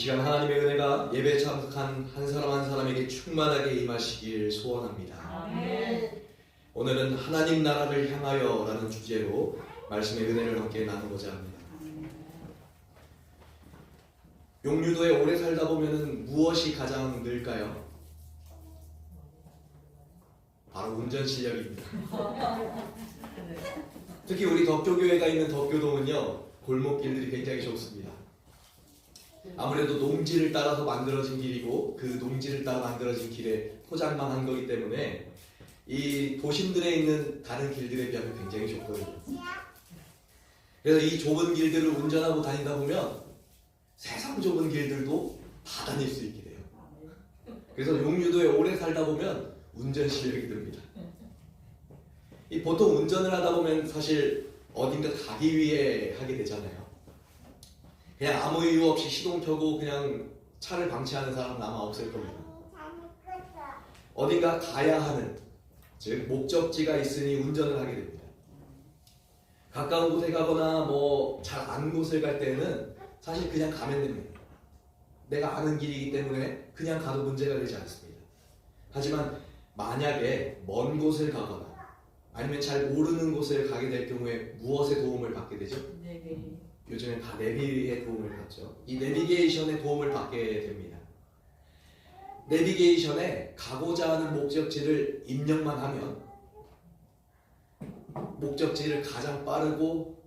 시간 하나님의 은혜가 예배에 참석한 한 사람 한 사람에게 충만하게 임하시길 소원합니다. 아멘. 오늘은 하나님 나라를 향하여 라는 주제로 말씀의 은혜를 함께 나누고자 합니다. 용유도에 오래 살다 보면 무엇이 가장 늘까요? 바로 운전 실력입니다. 특히 우리 덕교교회가 있는 덕교동은요, 골목길들이 굉장히 좋습니다. 아무래도 농지를 따라서 만들어진 길이고 그 농지를 따라 만들어진 길에 포장만 한 거기 때문에 이 도심들에 있는 다른 길들에 비하면 굉장히 좋거든요. 그래서 이 좁은 길들을 운전하고 다니다 보면 세상 좁은 길들도 다 다닐 수 있게 돼요. 그래서 용유도에 오래 살다 보면 운전 실력이 듭니다. 이 보통 운전을 하다 보면 사실 어딘가 가기 위해 하게 되잖아요. 그냥 아무 이유 없이 시동 켜고 그냥 차를 방치하는 사람은 아마 없을 겁니다. 어딘가 가야 하는, 즉 목적지가 있으니 운전을 하게 됩니다. 가까운 곳에 가거나 뭐 잘 아는 곳을 갈 때는 사실 그냥 가면 됩니다. 내가 아는 길이기 때문에 그냥 가도 문제가 되지 않습니다. 하지만 만약에 먼 곳을 가거나 아니면 잘 모르는 곳을 가게 될 경우에 무엇의 도움을 받게 되죠? 요즘엔 다 내비의 도움을 받죠. 이 내비게이션의 도움을 받게 됩니다. 내비게이션에 가고자 하는 목적지를 입력만 하면 목적지를 가장 빠르고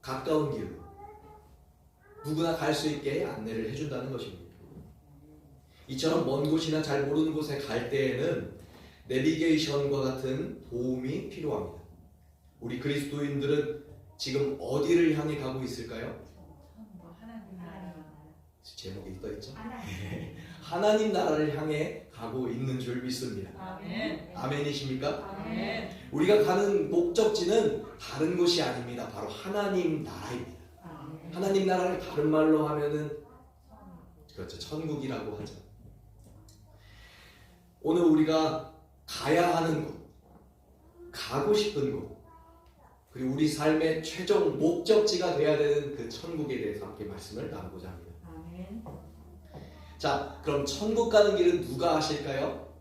가까운 길로 누구나 갈 수 있게 안내를 해준다는 것입니다. 이처럼 먼 곳이나 잘 모르는 곳에 갈 때에는 내비게이션과 같은 도움이 필요합니다. 우리 그리스도인들은 지금 어디를 향해 가고 있을까요? 하나님 나라. 제목이 떠있죠? 하나님 나라를 향해 가고 있는 줄 믿습니다. 아멘. 아멘이십니까? 아멘. 우리가 가는 목적지는 다른 곳이 아닙니다. 바로 하나님 나라입니다. 아멘. 하나님 나라를 다른 말로 하면은 그렇죠, 천국이라고 하죠. 오늘 우리가 가야 하는 곳, 가고 싶은 곳, 그리고 우리 삶의 최종 목적지가 되어야 되는 그 천국에 대해서 함께 말씀을 나누고자 합니다. 아멘. 자, 그럼 천국 가는 길은 누가 아실까요?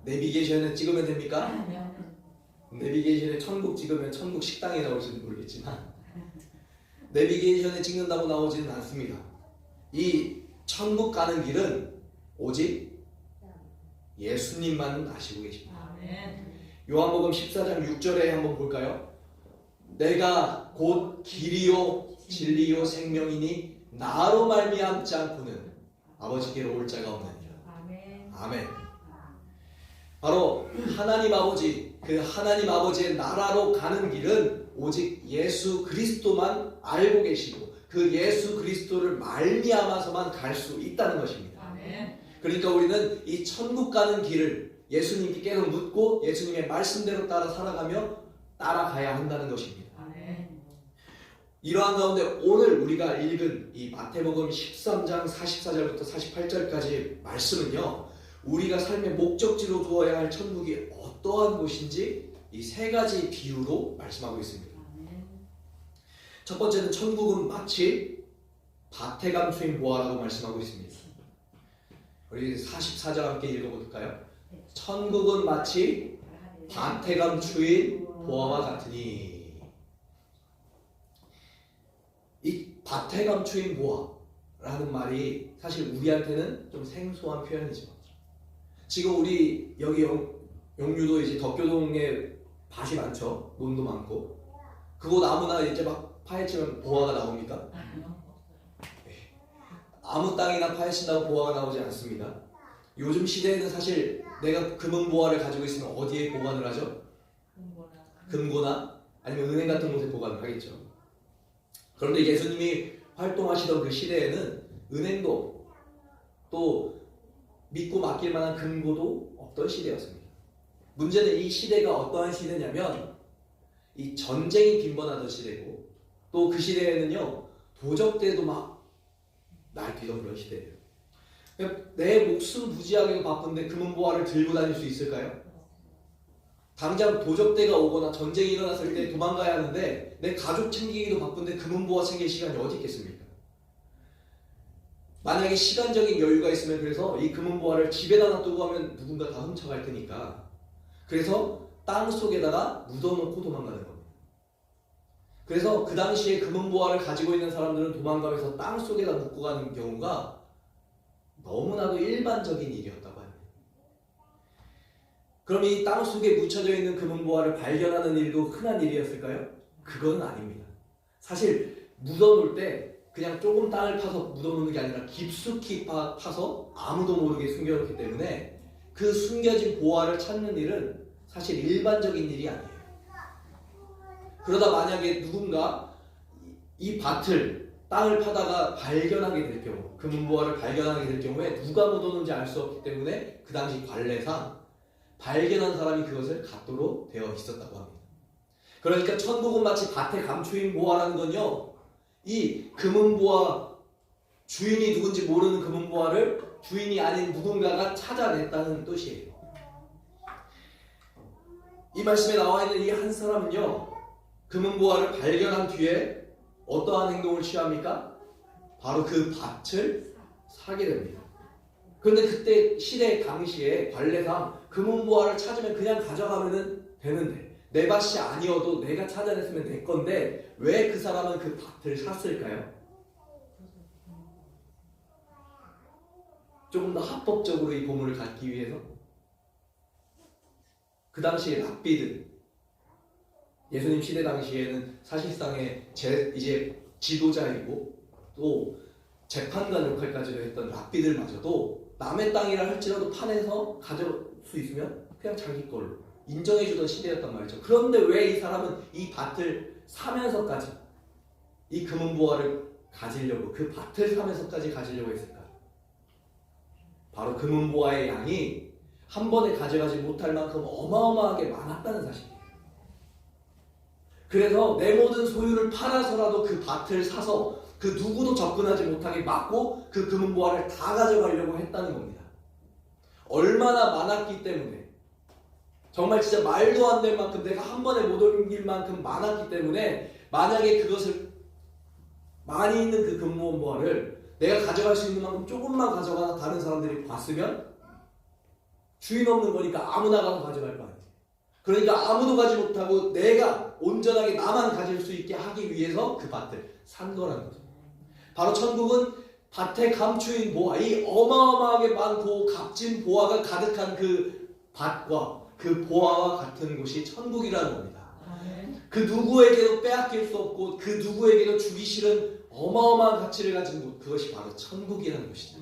내비게이션에 찍으면 됩니까? 내비게이션에 천국 찍으면 천국 식당에 나올지는 모르겠지만 내비게이션에 찍는다고 나오지는 않습니다. 이 천국 가는 길은 오직 예수님만 아시고 계십니다. 아멘. 요한복음 14장 6절에 한번 볼까요? 내가 곧 길이요 진리요 생명이니 나로 말미암지 않고는 아버지께로 올 자가 없느니라. 아멘. 아멘. 바로 하나님 아버지, 그 하나님 아버지의 나라로 가는 길은 오직 예수 그리스도만 알고 계시고 그 예수 그리스도를 말미암아서만 갈 수 있다는 것입니다. 아멘. 그러니까 우리는 이 천국 가는 길을 예수님께 계속 묻고 예수님의 말씀대로 따라 살아가며 따라가야 한다는 것입니다. 아멘. 이러한 가운데 오늘 우리가 읽은 이 마태복음 13장 44절부터 48절까지 말씀은요, 우리가 삶의 목적지로 두어야 할 천국이 어떠한 곳인지 이 세 가지 비유로 말씀하고 있습니다. 아멘. 첫 번째는 천국은 마치 밭에 감추인 보화라고 말씀하고 있습니다. 우리 44절 함께 읽어볼까요? 천국은 마치 밭에 감추인 보화와 같으니. 이 밭에 감추인 보화라는 말이 사실 우리한테는 좀 생소한 표현이죠. 지금 우리 여기 용유도 이제 덕교동에 밭이 많죠. 논도 많고. 그곳 아무나 이제 막 파헤치면 보화가 나옵니까? 아무 땅이나 파헤친다고 보화가 나오지 않습니다. 요즘 시대에는 사실 내가 금은 보화를 가지고 있으면 어디에 보관을 하죠? 금고나 아니면 은행 같은 곳에 보관을 하겠죠. 그런데 예수님이 활동하시던 그 시대에는 은행도 또 믿고 맡길 만한 금고도 없던 시대였습니다. 문제는 이 시대가 어떠한 시대냐면 이 전쟁이 빈번하던 시대고 또 그 시대에는요 도적대도 막 날뛰던 그런 시대예요. 내 목숨 부지하기도 바쁜데 금은보화를 들고 다닐 수 있을까요? 당장 도적대가 오거나 전쟁이 일어났을 때 도망가야 하는데 내 가족 챙기기도 바쁜데 금은보화 챙길 시간이 어디 있겠습니까? 만약에 시간적인 여유가 있으면 그래서 이 금은보화를 집에다 놔두고 하면 누군가 다 훔쳐갈 테니까 그래서 땅 속에다가 묻어놓고 도망가는 겁니다. 그래서 그 당시에 금은보화를 가지고 있는 사람들은 도망가면서 땅 속에다 묻고 가는 경우가 너무나도 일반적인 일이었다고 합니다. 그럼 이 땅 속에 묻혀져 있는 금은보화를 발견하는 일도 흔한 일이었을까요? 그건 아닙니다. 사실 묻어놓을 때 그냥 조금 땅을 파서 묻어놓는 게 아니라 깊숙이 파서 아무도 모르게 숨겨놓기 때문에 그 숨겨진 보화를 찾는 일은 사실 일반적인 일이 아니에요. 그러다 만약에 누군가 이 밭을 땅을 파다가 발견하게 될 경우, 금은보화를 발견하게 될 경우에 누가 묻어놓은지 알 수 없기 때문에 그 당시 관례상 발견한 사람이 그것을 갖도록 되어 있었다고 합니다. 그러니까 천국은 마치 밭에 감추인 보화라는 건요, 이 금은보화, 주인이 누군지 모르는 금은보화를 주인이 아닌 누군가가 찾아냈다는 뜻이에요. 이 말씀에 나와 있는 이 한 사람은요, 금은보화를 발견한 뒤에 어떠한 행동을 취합니까? 바로 그 밭을 사게 됩니다. 그런데 그때 시대 당시에 관례상 금은보화를 찾으면 그냥 가져가면 되는데 내 밭이 아니어도 내가 찾아냈으면 내 건데 왜 그 사람은 그 밭을 샀을까요? 조금 더 합법적으로 이 보물을 갖기 위해서? 그 당시에 랍비들, 예수님 시대 당시에는 사실상의 이제 지도자이고 또 재판관 역할까지도 했던 랍비들마저도 남의 땅이라 할지라도 판에서 가져올 수 있으면 그냥 자기 걸로 인정해주던 시대였단 말이죠. 그런데 왜 이 사람은 이 밭을 사면서까지 이 금은보화를 가지려고, 그 밭을 사면서까지 가지려고 했을까? 바로 금은보화의 양이 한 번에 가져가지 못할 만큼 어마어마하게 많았다는 사실이에요. 그래서 내 모든 소유를 팔아서라도 그 밭을 사서 그 누구도 접근하지 못하게 막고 그 금은보화를 다 가져가려고 했다는 겁니다. 얼마나 많았기 때문에, 정말 진짜 말도 안 될 만큼, 내가 한 번에 못 옮길 만큼 많았기 때문에 만약에 그것을 많이 있는 그 금은보화를 내가 가져갈 수 있는 만큼 조금만 가져가서 다른 사람들이 봤으면 주인 없는 거니까 아무나 가서 가져갈 거 아니에요. 그러니까 아무도 가지 못하고 내가 온전하게 나만 가질 수 있게 하기 위해서 그 밭을 산 거라는 거죠. 바로 천국은 밭에 감추인 보화, 이 어마어마하게 많고 값진 보화가 가득한 그 밭과 그 보화와 같은 곳이 천국이라는 겁니다. 그 누구에게도 빼앗길 수 없고 그 누구에게도 주기 싫은 어마어마한 가치를 가진 곳, 그것이 바로 천국이라는 곳이다.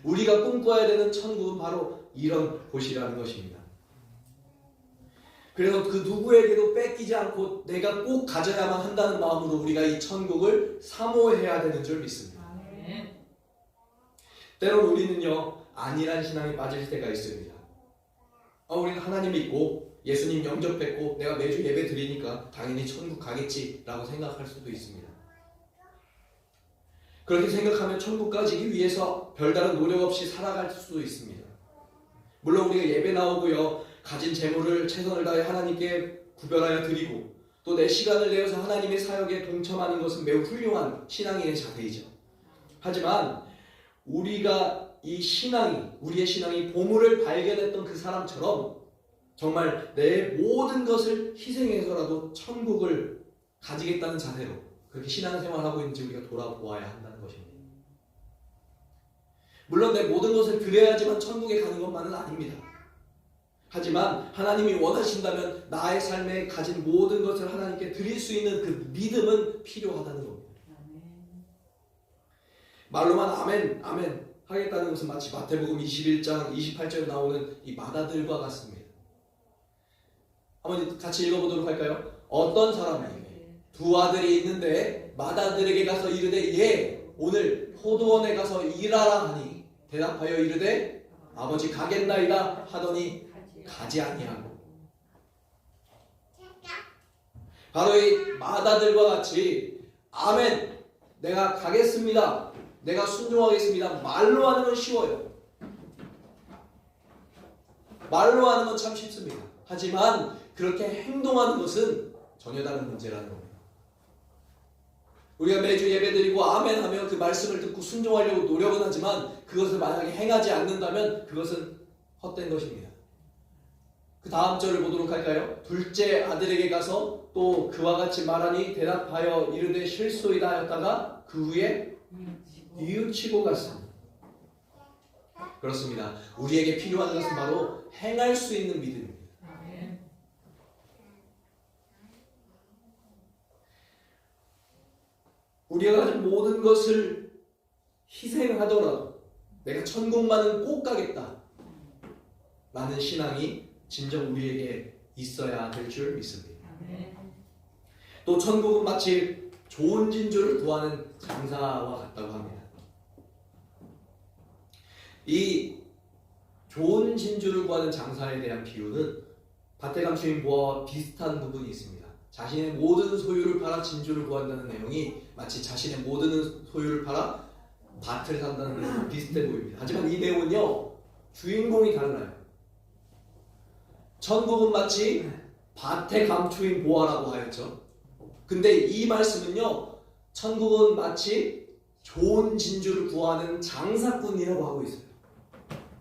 우리가 꿈꿔야 되는 천국은 바로 이런 곳이라는 것입니다. 그래서 그 누구에게도 뺏기지 않고 내가 꼭 가져야만 한다는 마음으로 우리가 이 천국을 사모해야 되는 줄 믿습니다. 때론 우리는요, 안일한 신앙에 빠질 때가 있습니다. 우리는 하나님 믿고 예수님 영접했고 내가 매주 예배 드리니까 당연히 천국 가겠지라고 생각할 수도 있습니다. 그렇게 생각하면 천국 가지기 위해서 별다른 노력 없이 살아갈 수도 있습니다. 물론 우리가 예배 나오고요, 가진 재물을 최선을 다해 하나님께 구별하여 드리고 또 내 시간을 내어서 하나님의 사역에 동참하는 것은 매우 훌륭한 신앙인의 자세이죠. 하지만 우리의 신앙이 보물을 발견했던 그 사람처럼 정말 내 모든 것을 희생해서라도 천국을 가지겠다는 자세로 그렇게 신앙생활하고 있는지 우리가 돌아보아야 한다는 것입니다. 물론 내 모든 것을 드려야지만 천국에 가는 것만은 아닙니다. 하지만 하나님이 원하신다면 나의 삶에 가진 모든 것을 하나님께 드릴 수 있는 그 믿음은 필요하다는 겁니다. 말로만 아멘, 아멘 하겠다는 것은 마치 마태복음 21장 28절에 나오는 이 마다들과 같습니다. 한번 같이 읽어보도록 할까요? 어떤 사람이 두 아들이 있는데 마다들에게 가서 이르되 예, 오늘 포도원에 가서 일하라 하니 대답하여 이르되 아버지 가겠나이다 하더니 가지 아니하고. 바로 이 마다들과 같이 아멘, 내가 가겠습니다, 내가 순종하겠습니다, 말로 하는 건 쉬워요. 말로 하는 건 참 쉽습니다. 하지만 그렇게 행동하는 것은 전혀 다른 문제라는 겁니다. 우리가 매주 예배드리고 아멘하며 그 말씀을 듣고 순종하려고 노력은 하지만 그것을 만약에 행하지 않는다면 그것은 헛된 것입니다. 그 다음 절을 보도록 할까요? 둘째 아들에게 가서 또 그와 같이 말하니 대답하여 이르되 실소이다 하였다가 그 후에 뉘우치고 갔습니다. 그렇습니다. 우리에게 필요한 것은 바로 행할 수 있는 믿음입니다. 우리가 가진 모든 것을 희생하더라도 내가 천국만은 꼭 가겠다 라는 신앙이 진정 우리에게 있어야 될 줄 믿습니다. 또 천국은 마치 좋은 진주를 구하는 장사와 같다고 합니다. 이 좋은 진주를 구하는 장사에 대한 비유는 밭에 감추인 보화와 비슷한 부분이 있습니다. 자신의 모든 소유를 팔아 진주를 구한다는 내용이 마치 자신의 모든 소유를 팔아 밭을 산다는 내용과 비슷해 보입니다. 하지만 이 내용은요, 주인공이 달라요. 천국은 마치 밭에 감추인 보화라고 하였죠. 근데 이 말씀은요, 천국은 마치 좋은 진주를 구하는 장사꾼이라고 하고 있어요.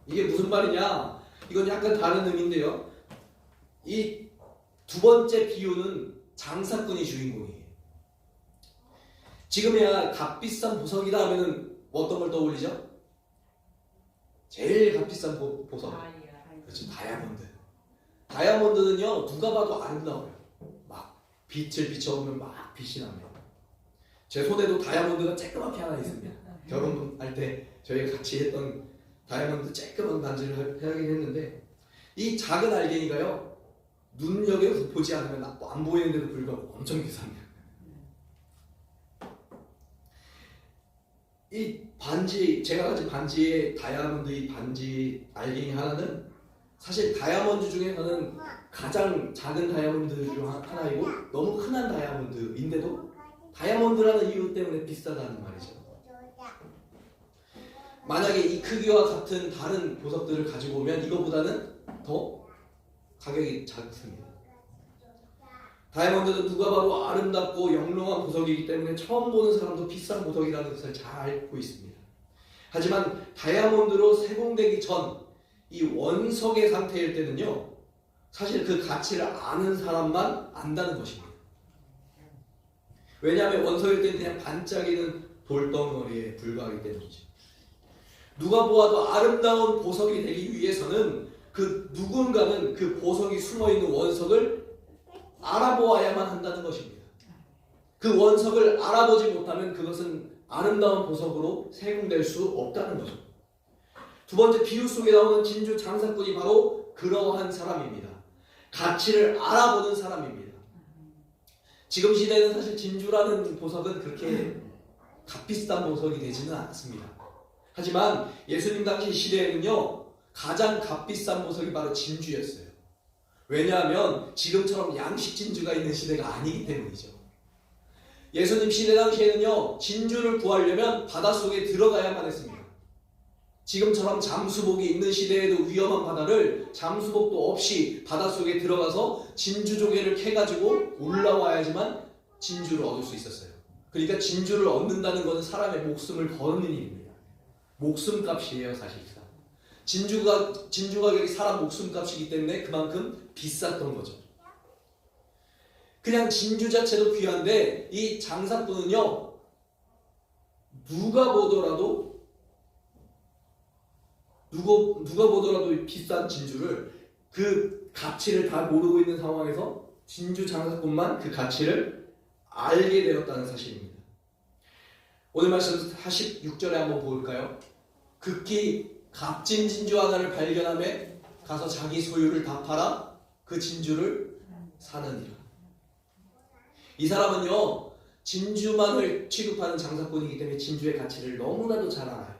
이게 무슨 말이냐? 이건 약간 다른 의미인데요. 이 두 번째 비유는 장사꾼이 주인공이에요. 지금이야 값비싼 보석이다 하면은 어떤 걸 떠올리죠? 제일 값비싼 보석. 그렇죠, 다이아몬드. 다이아몬드는요, 누가 봐도 아름다워요. 막 빛을 비춰보면 막 빛이 납니다. 제 손에도 다이아몬드가 쬐끄맣게 하나 있습니다. 결혼할 때 저희가 같이 했던 다이아몬드 쬐끄만 반지를 하긴 했는데, 이 작은 알갱이가요, 눈여겨서 보지 않으면 안 보이는데도 불구하고 엄청 비쌉니다. 이 반지, 제가 가진 반지의 다이아몬드 이 반지 알갱이 하나는 사실 다이아몬드 중에서는 가장 작은 다이아몬드 중 하나이고 너무 흔한 다이아몬드인데도 다이아몬드라는 이유 때문에 비싸다는 말이죠. 만약에 이 크기와 같은 다른 보석들을 가지고 오면 이거보다는 더 가격이 작습니다. 다이아몬드는 누가 봐도 아름답고 영롱한 보석이기 때문에 처음 보는 사람도 비싼 보석이라는 것을 잘 알고 있습니다. 하지만 다이아몬드로 세공되기 전 이 원석의 상태일 때는요, 사실 그 가치를 아는 사람만 안다는 것입니다. 왜냐하면 원석일 때는 그냥 반짝이는 돌덩어리에 불과하기 때문이죠. 누가 보아도 아름다운 보석이 되기 위해서는 그 누군가는 그 보석이 숨어있는 원석을 알아보아야만 한다는 것입니다. 그 원석을 알아보지 못하면 그것은 아름다운 보석으로 세공될 수 없다는 거죠. 두 번째 비유 속에 나오는 진주 장사꾼이 바로 그러한 사람입니다. 가치를 알아보는 사람입니다. 지금 시대에는 사실 진주라는 보석은 그렇게 값비싼 보석이 되지는 않습니다. 하지만 예수님 당시 시대에는요, 가장 값비싼 보석이 바로 진주였어요. 왜냐하면 지금처럼 양식 진주가 있는 시대가 아니기 때문이죠. 예수님 시대 당시에는요, 진주를 구하려면 바닷속에 들어가야만 했습니다. 지금처럼 잠수복이 있는 시대에도 위험한 바다를 잠수복도 없이 바닷속에 들어가서 진주 조개를 캐가지고 올라와야지만 진주를 얻을 수 있었어요. 그러니까 진주를 얻는다는 것은 사람의 목숨을 거는 일입니다. 목숨값이에요, 사실상. 진주 가격이 사람 목숨값이기 때문에 그만큼 비쌌던 거죠. 그냥 진주 자체도 귀한데 이 장사꾼은요, 누가 보더라도 비싼 진주를 그 가치를 다 모르고 있는 상황에서 진주 장사꾼만 그 가치를 알게 되었다는 사실입니다. 오늘 말씀 46절에 한번 볼까요? 극히 값진 진주 하나를 발견함에 가서 자기 소유를 다 팔아 그 진주를 사느니라. 이 사람은요, 진주만을 취급하는 장사꾼이기 때문에 진주의 가치를 너무나도 잘 알아요.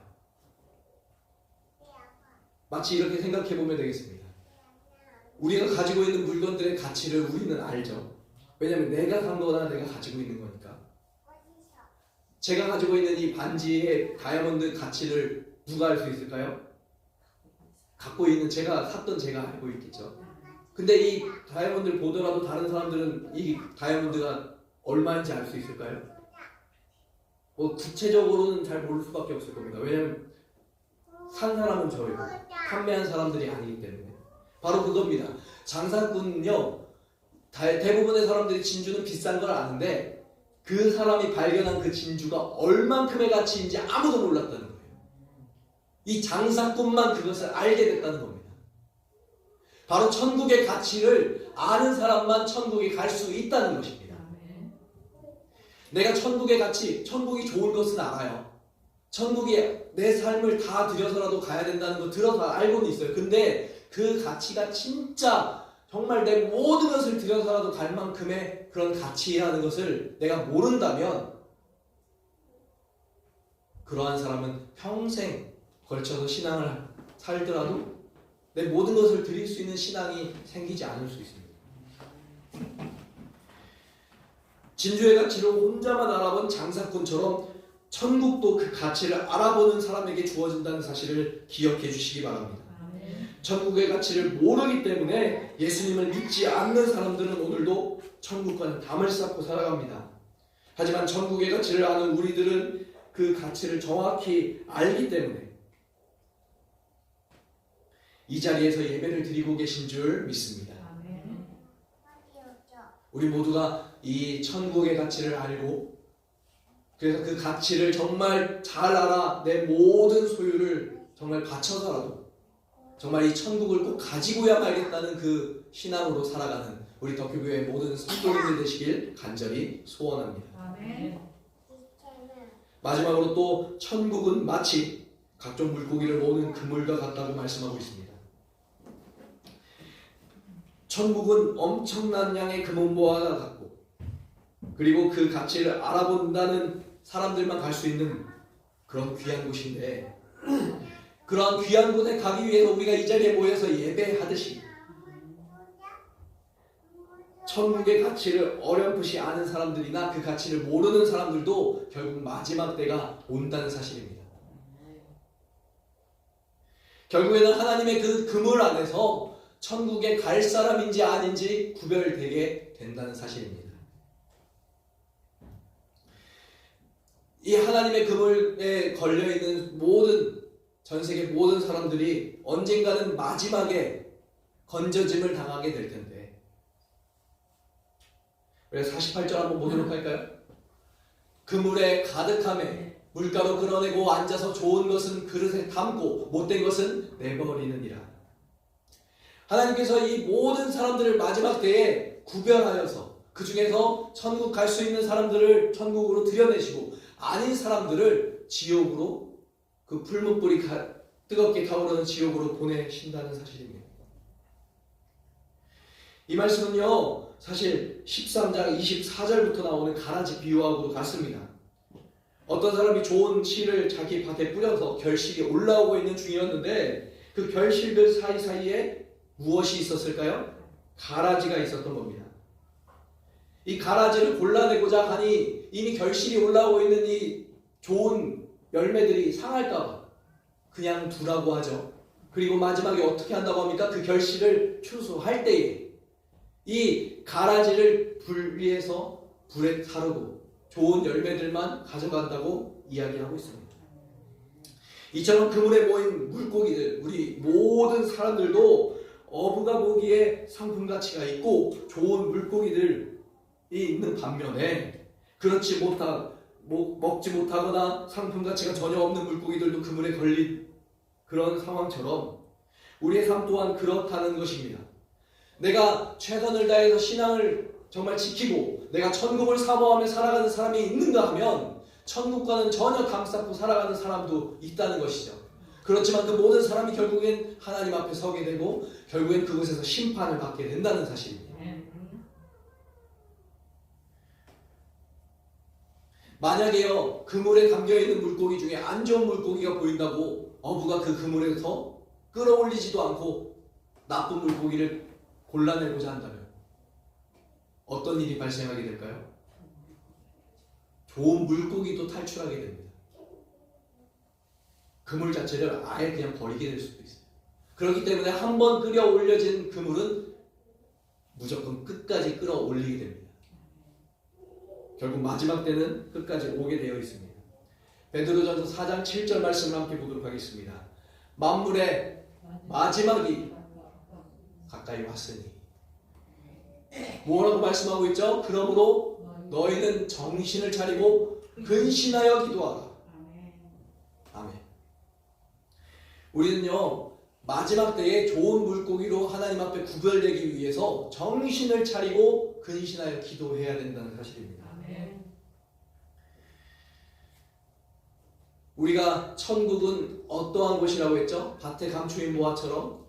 마치 이렇게 생각해 보면 되겠습니다. 우리가 가지고 있는 물건들의 가치를 우리는 알죠. 왜냐하면 내가 산 거나 내가 가지고 있는 거니까. 제가 가지고 있는 이 반지의 다이아몬드 가치를 누가 알 수 있을까요? 갖고 있는 제가 샀던 제가 알고 있겠죠. 근데 이 다이아몬드를 보더라도 다른 사람들은 이 다이아몬드가 얼마인지 알 수 있을까요? 뭐 구체적으로는 잘 모를 수밖에 없을 겁니다. 왜냐하면 산 사람은 저예요. 판매한 사람들이 아니기 때문에. 바로 그겁니다. 장사꾼은요, 대부분의 사람들이 진주는 비싼 걸 아는데 그 사람이 발견한 그 진주가 얼만큼의 가치인지 아무도 몰랐다는 거예요. 이 장사꾼만 그것을 알게 됐다는 겁니다. 바로 천국의 가치를 아는 사람만 천국에 갈 수 있다는 것입니다. 내가 천국의 가치, 천국이 좋은 것은 알아요. 천국에 내 삶을 다 들여서라도 가야 된다는 거 들어서 알고는 있어요. 근데 그 가치가 진짜 정말 내 모든 것을 들여서라도 갈 만큼의 그런 가치라는 것을 내가 모른다면 그러한 사람은 평생 걸쳐서 신앙을 살더라도 내 모든 것을 드릴 수 있는 신앙이 생기지 않을 수 있습니다. 진주의 가치를 혼자만 알아본 장사꾼처럼 천국도 그 가치를 알아보는 사람에게 주어진다는 사실을 기억해 주시기 바랍니다. 천국의 가치를 모르기 때문에 예수님을 믿지 않는 사람들은 오늘도 천국과는 담을 쌓고 살아갑니다. 하지만 천국의 가치를 아는 우리들은 그 가치를 정확히 알기 때문에 이 자리에서 예배를 드리고 계신 줄 믿습니다. 우리 모두가 이 천국의 가치를 알고 그래서 그 가치를 정말 잘 알아 내 모든 소유를 정말 바쳐서라도 정말 이 천국을 꼭 가지고야 말겠다는 그 신앙으로 살아가는 우리 덕후교회 모든 성도님들 되시길 간절히 소원합니다. 마지막으로 또 천국은 마치 각종 물고기를 모으는 그물과 같다고 말씀하고 있습니다. 천국은 엄청난 양의 금은보화가 같고 그리고 그 가치를 알아본다는 사람들만 갈 수 있는 그런 귀한 곳인데 그러한 귀한 곳에 가기 위해서 우리가 이 자리에 모여서 예배하듯이 천국의 가치를 어렴풋이 아는 사람들이나 그 가치를 모르는 사람들도 결국 마지막 때가 온다는 사실입니다. 결국에는 하나님의 그 그물 안에서 천국에 갈 사람인지 아닌지 구별되게 된다는 사실입니다. 이 하나님의 그물에 걸려있는 전 세계 모든 사람들이 언젠가는 마지막에 건져짐을 당하게 될 텐데 그래서 48절 한번 보도록 할까요? 그물에 가득함에 물가로 끌어내고 앉아서 좋은 것은 그릇에 담고 못된 것은 내버리느니라. 하나님께서 이 모든 사람들을 마지막 때에 구별하여서 그 중에서 천국 갈 수 있는 사람들을 천국으로 들여내시고 아닌 사람들을 지옥으로 그 풀무불이 뜨겁게 타오르는 지옥으로 보내신다는 사실입니다. 이 말씀은요 사실 13장 24절부터 나오는 가라지 비유하고도 같습니다. 어떤 사람이 좋은 씨를 자기 밭에 뿌려서 결실이 올라오고 있는 중이었는데 그 결실들 사이사이에 무엇이 있었을까요? 가라지가 있었던 겁니다. 이 가라지를 골라내고자 하니 이미 결실이 올라오고 있는 이 좋은 열매들이 상할까봐 그냥 두라고 하죠. 그리고 마지막에 어떻게 한다고 합니까? 그 결실을 추수할 때에 이 가라지를 불 위에서 불에 사르고 좋은 열매들만 가져간다고 이야기하고 있습니다. 이처럼 그물에 모인 물고기들, 우리 모든 사람들도 어부가 보기에 상품 가치가 있고 좋은 물고기들이 있는 반면에 그렇지 먹지 못하거나 상품 가치가 전혀 없는 물고기들도 그물에 걸린 그런 상황처럼 우리의 삶 또한 그렇다는 것입니다. 내가 최선을 다해서 신앙을 정말 지키고 내가 천국을 사모하며 살아가는 사람이 있는가 하면 천국과는 전혀 담쌓고 살아가는 사람도 있다는 것이죠. 그렇지만 그 모든 사람이 결국엔 하나님 앞에 서게 되고 결국엔 그곳에서 심판을 받게 된다는 사실입니다. 만약에요 그물에 담겨있는 물고기 중에 안 좋은 물고기가 보인다고 어부가 그 그물에서 끌어올리지도 않고 나쁜 물고기를 골라내고자 한다면 어떤 일이 발생하게 될까요? 좋은 물고기도 탈출하게 됩니다. 그물 자체를 아예 그냥 버리게 될 수도 있어요. 그렇기 때문에 한번 끌어올려진 그물은 무조건 끝까지 끌어올리게 됩니다. 결국 마지막 때는 끝까지 오게 되어 있습니다. 베드로전서 4장 7절 말씀을 함께 보도록 하겠습니다. 만물의 마지막이 가까이 왔으니 뭐라고 말씀하고 있죠? 그러므로 너희는 정신을 차리고 근신하여 기도하라. 아멘. 우리는요 마지막 때에 좋은 물고기로 하나님 앞에 구별되기 위해서 정신을 차리고 근신하여 기도해야 된다는 사실입니다. 우리가 천국은 어떠한 곳이라고 했죠? 밭에 감추인 모아처럼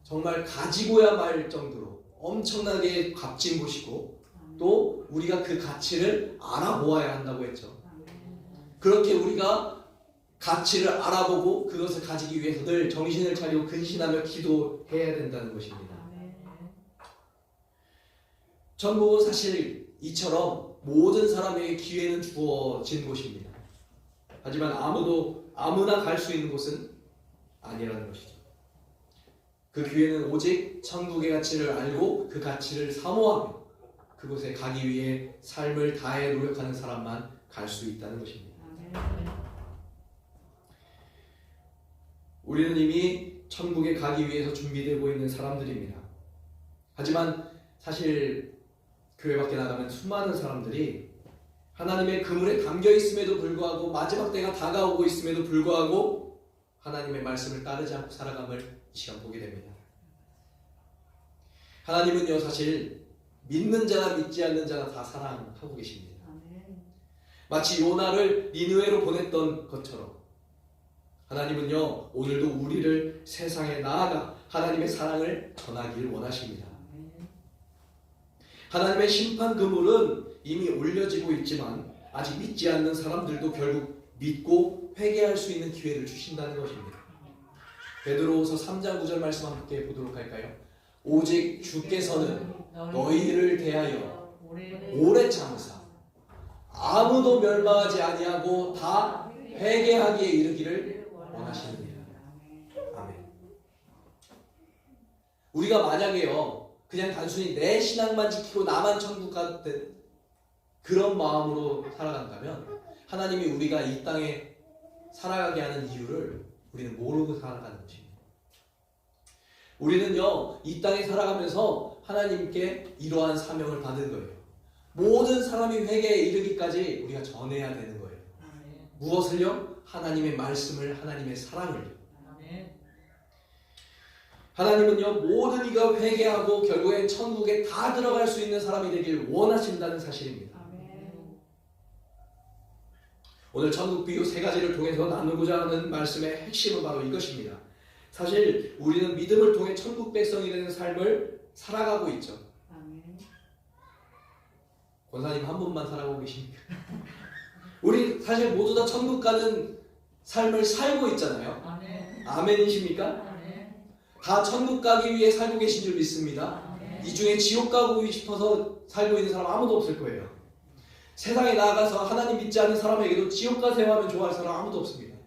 정말 가지고야 말 정도로 엄청나게 값진 곳이고 또 우리가 그 가치를 알아보아야 한다고 했죠. 그렇게 우리가 가치를 알아보고 그것을 가지기 위해서 늘 정신을 차리고 근신하며 기도해야 된다는 것입니다. 천국은 사실 이처럼 모든 사람에게 기회는 주어진 곳입니다. 하지만 아무나 갈 수 있는 곳은 아니라는 것이죠. 그 기회는 오직 천국의 가치를 알고 그 가치를 사모하며 그곳에 가기 위해 삶을 다해 노력하는 사람만 갈 수 있다는 것입니다. 우리는 이미 천국에 가기 위해서 준비되고 있는 사람들입니다. 하지만 사실 교회 밖에 나가면 수많은 사람들이 하나님의 그물에 담겨 있음에도 불구하고 마지막 때가 다가오고 있음에도 불구하고 하나님의 말씀을 따르지 않고 살아감을 이 시간 보게 됩니다. 하나님은요 사실 믿는 자나 믿지 않는 자나 다 사랑하고 계십니다. 마치 요나를 니느웨로 보냈던 것처럼 하나님은요 오늘도 우리를 세상에 나아가 하나님의 사랑을 전하기를 원하십니다. 하나님의 심판 그물은 이미 올려지고 있지만 아직 믿지 않는 사람들도 결국 믿고 회개할 수 있는 기회를 주신다는 것입니다. 베드로후서 3장 9절 말씀 함께 보도록 할까요? 오직 주께서는 너희를 대하여 오래 참으사 아무도 멸망하지 아니하고 다 회개하기에 이르기를 원하시느니라. 아멘. 우리가 만약에요 그냥 단순히 내 신앙만 지키고 나만 천국 같은 그런 마음으로 살아간다면 하나님이 우리가 이 땅에 살아가게 하는 이유를 우리는 모르고 살아가는 것입니다. 우리는요 이 땅에 살아가면서 하나님께 이러한 사명을 받은 거예요. 모든 사람이 회개에 이르기까지 우리가 전해야 되는 거예요. 무엇을요? 하나님의 말씀을, 하나님의 사랑을. 하나님은요 모든 이가 회개하고 결국엔 천국에 다 들어갈 수 있는 사람이 되길 원하신다는 사실입니다. 오늘 천국 비유 세 가지를 통해서 나누고자 하는 말씀의 핵심은 바로 이것입니다. 사실 우리는 믿음을 통해 천국 백성이 되는 삶을 살아가고 있죠. 권사님 한 분만 살아가고 계십니까? 우리 사실 모두 다 천국 가는 삶을 살고 있잖아요. 아멘이십니까? 다 천국 가기 위해 살고 계신 줄 믿습니다. 이 중에 지옥 가고 싶어서 살고 있는 사람 아무도 없을 거예요. 세상에 나아가서 하나님 믿지 않는 사람에게도 지옥 가세요 하면 좋아할 사람 아무도 없습니다.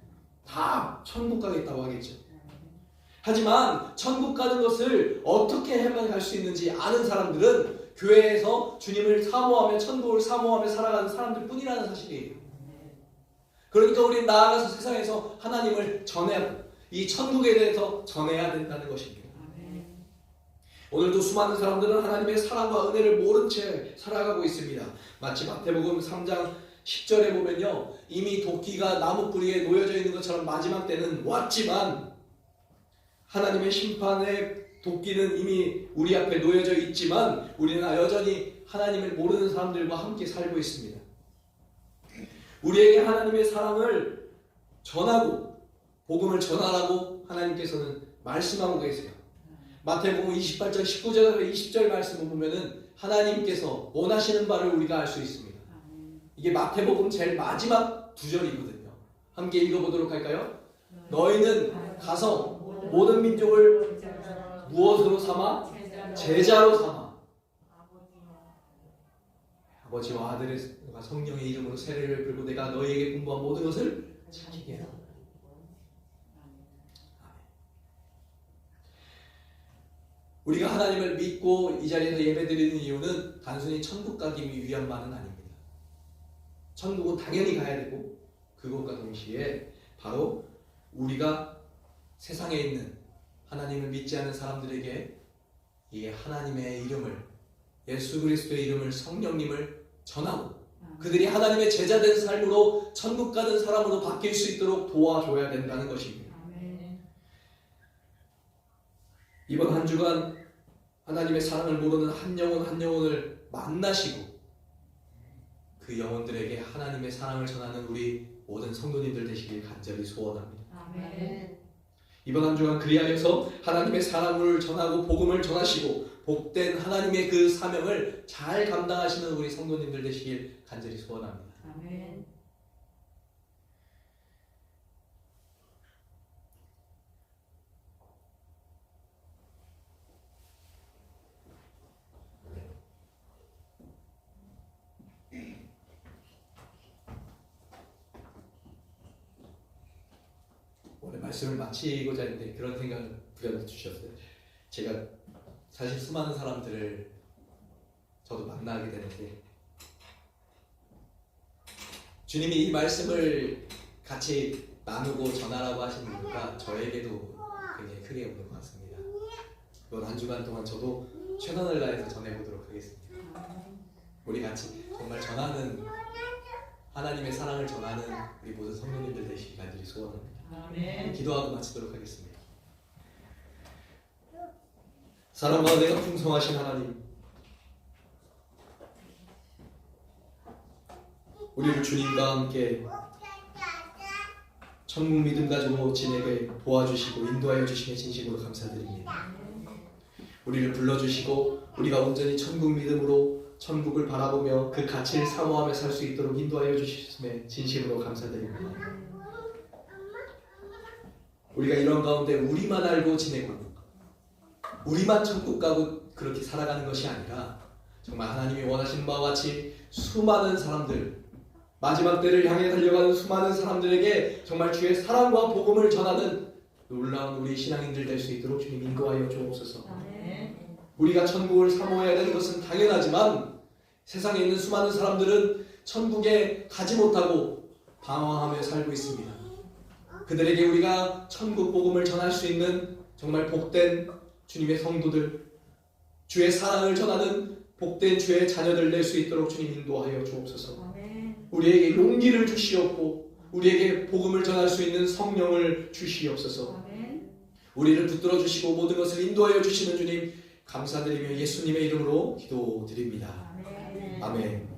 다 천국 가겠다고 하겠죠. 하지만 천국 가는 것을 어떻게 하면 갈 수 있는지 아는 사람들은 교회에서 주님을 사모하며 천국을 사모하며 살아가는 사람들 뿐이라는 사실이에요. 그러니까 우리는 나아가서 세상에서 하나님을 전해야, 이 천국에 대해서 전해야 된다는 것입니다. 오늘도 수많은 사람들은 하나님의 사랑과 은혜를 모른 채 살아가고 있습니다. 마치 마태복음 3장 10절에 보면요 이미 도끼가 나무 뿌리에 놓여져 있는 것처럼 마지막 때는 왔지만 하나님의 심판의 도끼는 이미 우리 앞에 놓여져 있지만 우리는 여전히 하나님을 모르는 사람들과 함께 살고 있습니다. 우리에게 하나님의 사랑을 전하고 복음을 전하라고 하나님께서는 말씀하고 계세요. 마태복음 28장 19절에서 20절 말씀을 보면은 하나님께서 원하시는 바를 우리가 알 수 있습니다. 이게 마태복음 제일 마지막 두 절이거든요. 함께 읽어보도록 할까요? 너희는 가서 모든 민족을 무엇으로 삼아? 제자로 삼아 아버지와 아들의 성령의 이름으로 세례를 풀고 내가 너희에게 분부한 모든 것을 지키게 하라. 우리가 하나님을 믿고 이 자리에서 예배드리는 이유는 단순히 천국 가기 위함만은 아닙니다. 천국은 당연히 가야 되고 그것과 동시에 바로 우리가 세상에 있는 하나님을 믿지 않는 사람들에게 이 하나님의 이름을, 예수 그리스도의 이름을, 성령님을 전하고 그들이 하나님의 제자된 삶으로 천국 가는 사람으로 바뀔 수 있도록 도와줘야 된다는 것입니다. 아멘. 이번 한 주간 하나님의 사랑을 모르는 한 영혼 한 영혼을 만나시고 그 영혼들에게 하나님의 사랑을 전하는 우리 모든 성도님들 되시길 간절히 소원합니다. 아멘. 이번 한 주간 그리하여서 하나님의 사랑을 전하고 복음을 전하시고 복된 하나님의 그 사명을 잘 감당하시는 우리 성도님들 되시길 간절히 소원합니다. 아멘. 오늘 말씀을 마치고자 했는데 그런 생각을 부여해 주셨어요. 제가 사실 수많은 사람들을 저도 만나게 되는데 주님이 이 말씀을 같이 나누고 전하라고 하신 이유가 저에게도 굉장히 크게 오는 것 같습니다. 이번 한 주간 동안 저도 최선을 다해서 전해보도록 하겠습니다. 우리 같이 정말 전하는 하나님의 사랑을 전하는 우리 모든 성도님들 되시기 간절히 소원합니다. 아멘. 기도하고 마치도록 하겠습니다. 사랑과 은혜가 풍성하신 하나님, 우리를 주님과 함께 천국 믿음 가지고 지내게 도와주시고 인도하여 주심에 진심으로 감사드립니다. 우리를 불러주시고 우리가 온전히 천국 믿음으로 천국을 바라보며 그 가치를 사모하며 살 수 있도록 인도하여 주심에 진심으로 감사드립니다. 우리가 이런 가운데 우리만 알고 지내고 우리만 천국 가고 그렇게 살아가는 것이 아니라 정말 하나님이 원하시는 바와 같이 수많은 사람들, 마지막 때를 향해 달려가는 수많은 사람들에게 정말 주의 사랑과 복음을 전하는 놀라운 우리 신앙인들 될 수 있도록 주님 인도하여 주옵소서. 아멘. 우리가 천국을 사모해야 되는 것은 당연하지만 세상에 있는 수많은 사람들은 천국에 가지 못하고 방황하며 살고 있습니다. 그들에게 우리가 천국 복음을 전할 수 있는 정말 복된 주님의 성도들, 주의 사랑을 전하는 복된 주의 자녀들 될 수 있도록 주님 인도하여 주옵소서. 아멘. 우리에게 용기를 주시옵고 우리에게 복음을 전할 수 있는 성령을 주시옵소서. 아멘. 우리를 붙들어 주시고 모든 것을 인도하여 주시는 주님 감사드리며 예수님의 이름으로 기도드립니다. 아멘. 아멘.